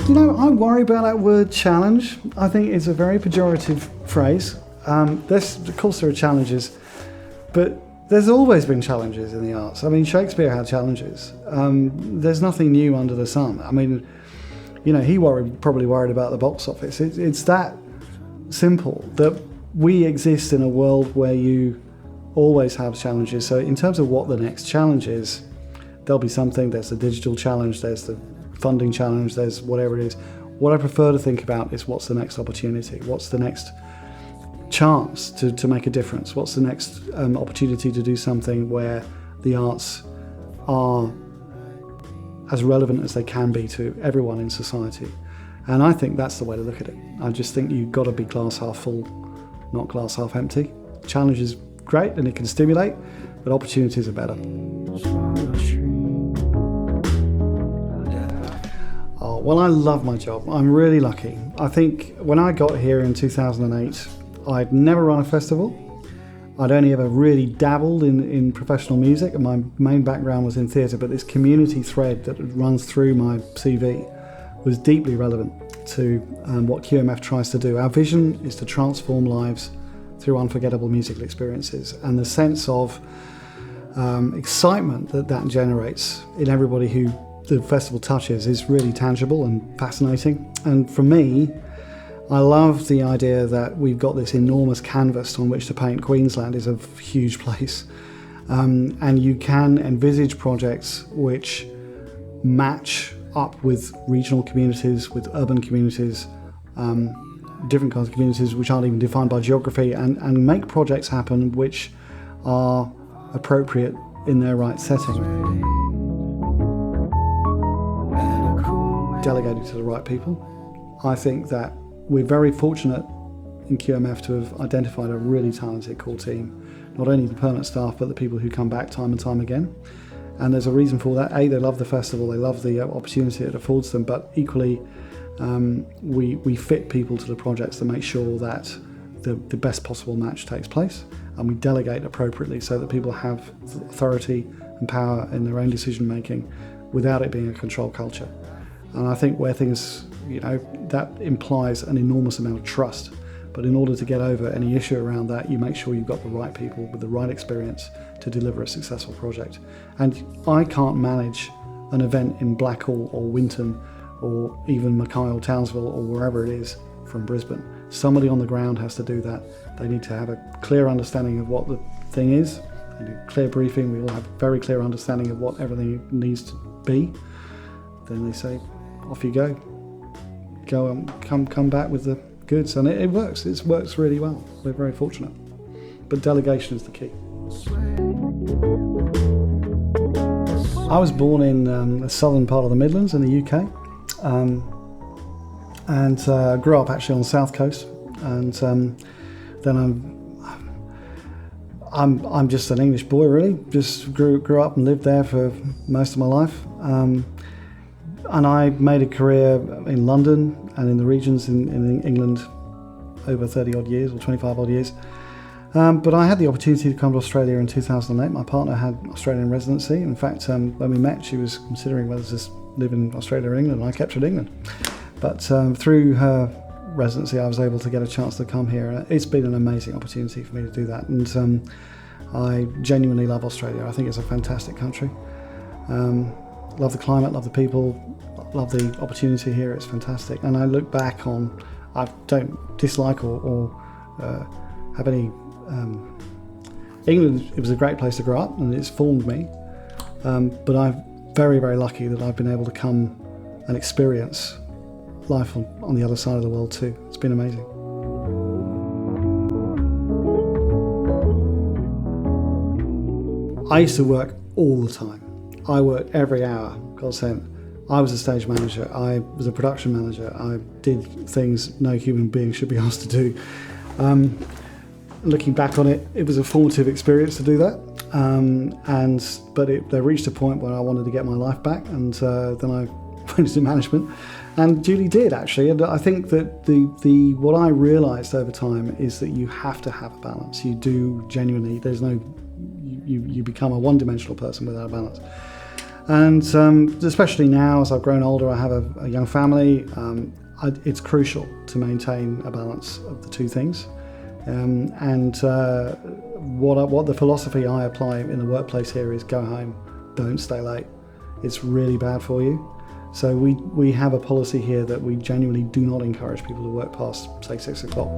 I worry about that word challenge. I think it's a very pejorative phrase. Of course there are challenges, but there's always been challenges in the arts. I mean, Shakespeare had challenges. There's nothing new under the sun. I mean, he probably worried about the box office. It's that simple, that we exist in a world where you always have challenges. So in terms of what the next challenge is, there'll be something. There's the digital challenge, there's the funding challenge, there's whatever it is. What I prefer to think about is what's the next opportunity, what's the next chance to make a difference, what's the next opportunity to do something where the arts are as relevant as they can be to everyone in society. And I think that's the way to look at it. I just think you've got to be glass half full, not glass half empty. Challenge is great and it can stimulate, but opportunities are better. Oh, well, I love my job. I'm really lucky. I think when I got here in 2008, I'd never run a festival. I'd only ever really dabbled in professional music, and my main background was in theatre, but this community thread that runs through my CV was deeply relevant to what QMF tries to do. Our vision is to transform lives through unforgettable musical experiences, and the sense of excitement that generates in everybody who the festival touches is really tangible and fascinating. And for me, I love the idea that we've got this enormous canvas on which to paint. Queensland is a huge place, and you can envisage projects which match up with regional communities, with urban communities, different kinds of communities which aren't even defined by geography, and make projects happen which are appropriate in their right setting. Delegating to the right people. I think that we're very fortunate in QMF to have identified a really talented core team, not only the permanent staff but the people who come back time and time again. And there's a reason for that. They love the festival, they love the opportunity it affords them, but equally we fit people to the projects to make sure that the best possible match takes place, and we delegate appropriately so that people have authority and power in their own decision making without it being a control culture. And I think where things, that implies an enormous amount of trust. But in order to get over any issue around that, you make sure you've got the right people with the right experience to deliver a successful project. And I can't manage an event in Blackhall or Winton or even Mackay or Townsville or wherever it is from Brisbane. Somebody on the ground has to do that. They need to have a clear understanding of what the thing is. They do clear briefing. We all have a very clear understanding of what everything needs to be. Then they say, off you go. Go and come back with the goods. And it works. It works really well. We're very fortunate. But delegation is the key. I was born in the southern part of the Midlands in the UK. And grew up actually on the south coast. And then I'm just an English boy, really. Just grew up and lived there for most of my life. And I made a career in London and in the regions in England over 30 odd years or 25 odd years. But I had the opportunity to come to Australia in 2008. My partner had Australian residency. In fact, when we met, she was considering whether to live in Australia or England, and I kept her in England. But through her residency, I was able to get a chance to come here. It's been an amazing opportunity for me to do that. And I genuinely love Australia. I think it's a fantastic country. Love the climate, love the people, love the opportunity here. It's fantastic. And I look back on, I don't dislike or have any, England, it was a great place to grow up and it's formed me. But I'm very, very lucky that I've been able to come and experience life on the other side of the world too. It's been amazing. I used to work all the time. I worked every hour, God sent. I was a stage manager, I was a production manager, I did things no human being should be asked to do. Looking back on it, it was a formative experience to do that. But there reached a point where I wanted to get my life back, and then I went into management, and Julie did actually. And I think that what I realised over time is that you have to have a balance. You do genuinely. There's no. You become a one-dimensional person without a balance. And especially now, as I've grown older, I have a young family. It's crucial to maintain a balance of the two things. What the philosophy I apply in the workplace here is go home, don't stay late. It's really bad for you. So we have a policy here that we genuinely do not encourage people to work past, say, 6 o'clock.